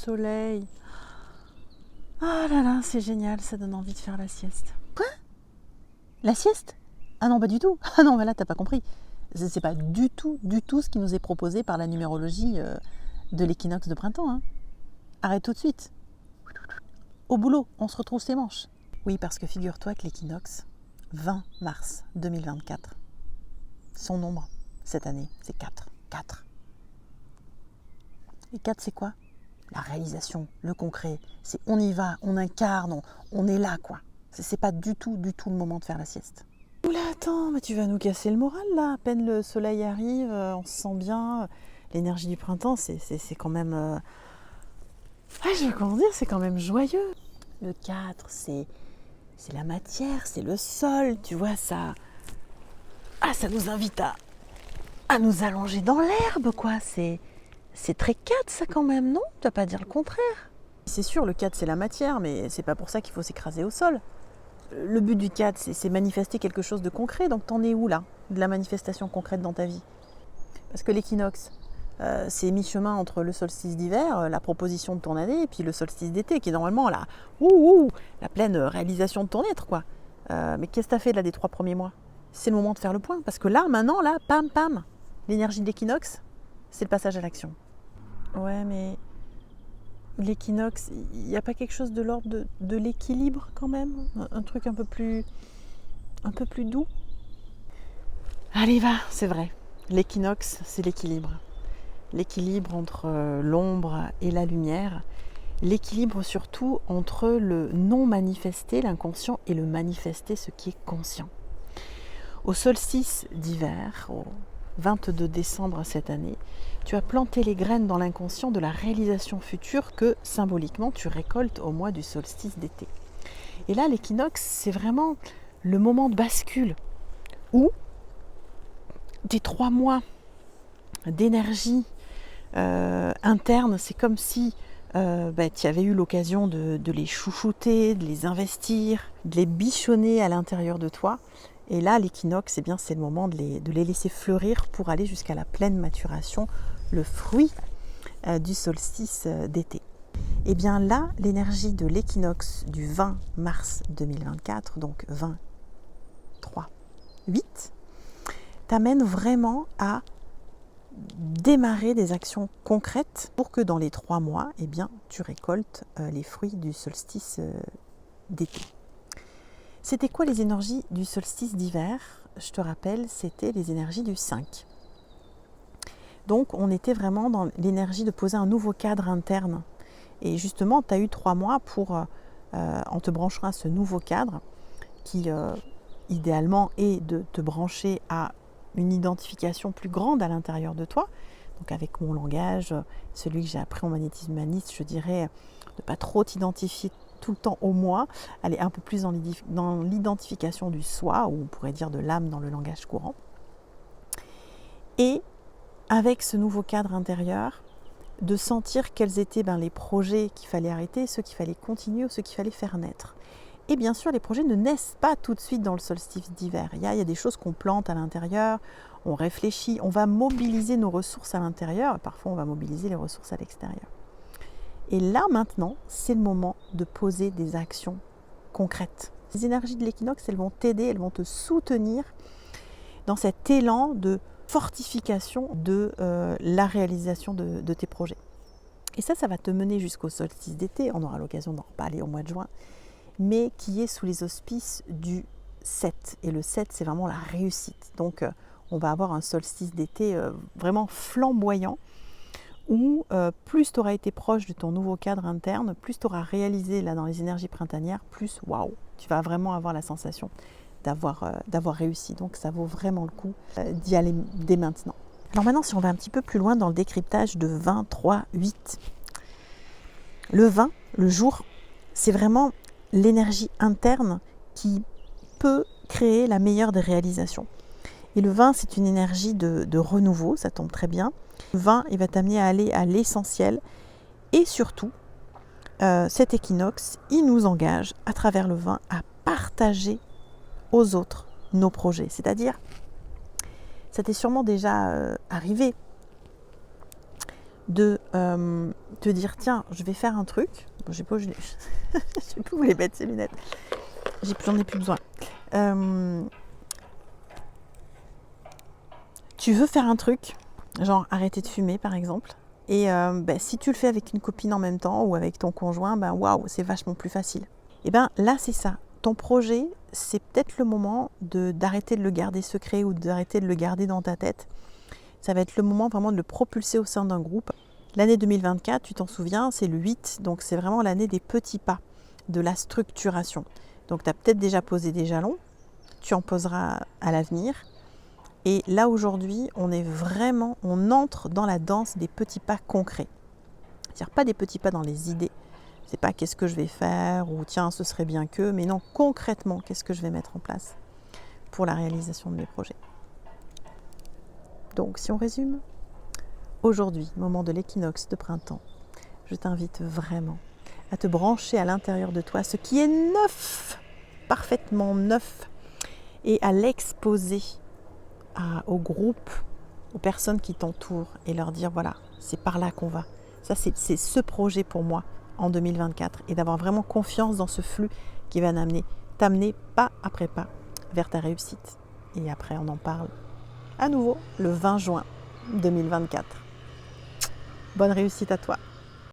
soleil. Ah là là, c'est génial, ça donne envie de faire la sieste. Quoi? La sieste? Ah non, pas du tout. Ah non, mais là, t'as pas compris. C'est pas du tout ce qui nous est proposé par la numérologie de l'équinoxe de printemps. Hein. Arrête tout de suite. Au boulot, on se retrouve ses manches. Oui, parce que figure-toi que l'équinoxe, 20 mars 2024, son nombre, cette année, c'est 4. 4. Et 4, c'est quoi? La réalisation, le concret. C'est on y va, on incarne, on est là, quoi. C'est pas du tout le moment de faire la sieste. Oula, attends, mais tu vas nous casser le moral, là. À peine le soleil arrive, on se sent bien. L'énergie du printemps, c'est quand même... comment dire, c'est quand même joyeux. Le 4, c'est la matière, c'est le sol, tu vois, ça... Ah, ça nous invite à nous allonger dans l'herbe, quoi. C'est très 4, ça, quand même, non? Tu vas pas dire le contraire. C'est sûr, le 4, c'est la matière, mais c'est pas pour ça qu'il faut s'écraser au sol. Le but du 4, c'est manifester quelque chose de concret. Donc, t'en es où, là, de la manifestation concrète dans ta vie? Parce que l'équinoxe, c'est mi-chemin entre le solstice d'hiver, la proposition de ton année, et puis le solstice d'été, qui est normalement la pleine réalisation de ton être, quoi. Mais qu'est-ce que tu as fait là des 3 premiers mois? C'est le moment de faire le point. Parce que là, maintenant, là, pam, l'énergie de l'équinoxe, c'est le passage à l'action. Ouais, mais l'équinoxe, il n'y a pas quelque chose de l'ordre de l'équilibre quand même? Un truc un peu plus doux? Allez, va, c'est vrai. L'équinoxe, c'est l'équilibre. L'équilibre entre l'ombre et la lumière. L'équilibre surtout entre le non manifesté, l'inconscient, et le manifesté, ce qui est conscient. Au solstice d'hiver, au 22 décembre cette année, tu as planté les graines dans l'inconscient de la réalisation future que symboliquement tu récoltes au mois du solstice d'été. Et là, l'équinoxe, c'est vraiment le moment de bascule où des 3 mois d'énergie interne, c'est comme si tu avais eu l'occasion de les chouchouter, de les investir, de les bichonner à l'intérieur de toi. Et là, l'équinoxe, c'est le moment de les laisser fleurir pour aller jusqu'à la pleine maturation, le fruit du solstice d'été. Et bien là, l'énergie de l'équinoxe du 20 mars 2024, donc 20, 3, 8, t'amène vraiment à démarrer des actions concrètes pour que dans les 3 mois, tu récoltes les fruits du solstice d'été. C'était quoi les énergies du solstice d'hiver? Je te rappelle, c'était les énergies du 5. Donc on était vraiment dans l'énergie de poser un nouveau cadre interne. Et justement, tu as eu 3 mois pour, en te branchant à ce nouveau cadre, qui idéalement est de te brancher à une identification plus grande à l'intérieur de toi. Donc avec mon langage, celui que j'ai appris en magnétisme humaniste, je dirais de ne pas trop t'identifier tout le temps au moi, aller un peu plus dans l'identification du soi, ou on pourrait dire de l'âme dans le langage courant. Et avec ce nouveau cadre intérieur, de sentir quels étaient les projets qu'il fallait arrêter, ceux qu'il fallait continuer ou ceux qu'il fallait faire naître. Et bien sûr, les projets ne naissent pas tout de suite dans le solstice d'hiver. Il y a des choses qu'on plante à l'intérieur, on réfléchit, on va mobiliser nos ressources à l'intérieur, et parfois on va mobiliser les ressources à l'extérieur. Et là, maintenant, c'est le moment de poser des actions concrètes. Les énergies de l'équinoxe, elles vont t'aider, elles vont te soutenir dans cet élan de fortification de la réalisation de tes projets. Et ça va te mener jusqu'au solstice d'été, on aura l'occasion d'en reparler au mois de juin, mais qui est sous les auspices du 7. Et le 7, c'est vraiment la réussite. Donc, on va avoir un solstice d'été vraiment flamboyant, où plus tu auras été proche de ton nouveau cadre interne, plus tu auras réalisé là dans les énergies printanières, plus waouh, tu vas vraiment avoir la sensation d'avoir réussi. Donc ça vaut vraiment le coup d'y aller dès maintenant. Alors maintenant, si on va un petit peu plus loin dans le décryptage de 20, 3, 8. Le 20, le jour, c'est vraiment l'énergie interne qui peut créer la meilleure des réalisations. Et le 20, c'est une énergie de renouveau, ça tombe très bien. Le 20, il va t'amener à aller à l'essentiel. Et surtout, cet équinoxe, il nous engage à travers le 20 à partager aux autres nos projets. C'est-à-dire, ça t'est sûrement déjà arrivé de te dire tiens, je vais faire un truc. Bon, j'ai pas, je sais plus où les mettre ces lunettes. J'en ai plus besoin. Tu veux faire un truc, genre arrêter de fumer par exemple. Et si tu le fais avec une copine en même temps ou avec ton conjoint, waouh, c'est vachement plus facile. Et là, c'est ça. Ton projet, c'est peut-être le moment d'arrêter de le garder secret ou d'arrêter de le garder dans ta tête. Ça va être le moment vraiment de le propulser au sein d'un groupe. L'année 2024, tu t'en souviens, c'est le 8, donc c'est vraiment l'année des petits pas, de la structuration. Donc tu as peut-être déjà posé des jalons, tu en poseras à l'avenir. Et là aujourd'hui, on entre dans la danse des petits pas concrets. C'est-à-dire pas des petits pas dans les idées. C'est pas qu'est-ce que je vais faire ou tiens ce serait bien que, mais non concrètement qu'est-ce que je vais mettre en place pour la réalisation de mes projets. Donc si on résume, aujourd'hui, moment de l'équinoxe de printemps, je t'invite vraiment à te brancher à l'intérieur de toi ce qui est neuf, parfaitement neuf, et à l'exposer au groupe, aux personnes qui t'entourent et leur dire voilà, c'est par là qu'on va. Ça, c'est ce projet pour moi en 2024 et d'avoir vraiment confiance dans ce flux qui va t'amener pas après pas vers ta réussite. Et après, on en parle à nouveau le 20 juin 2024. Bonne réussite à toi.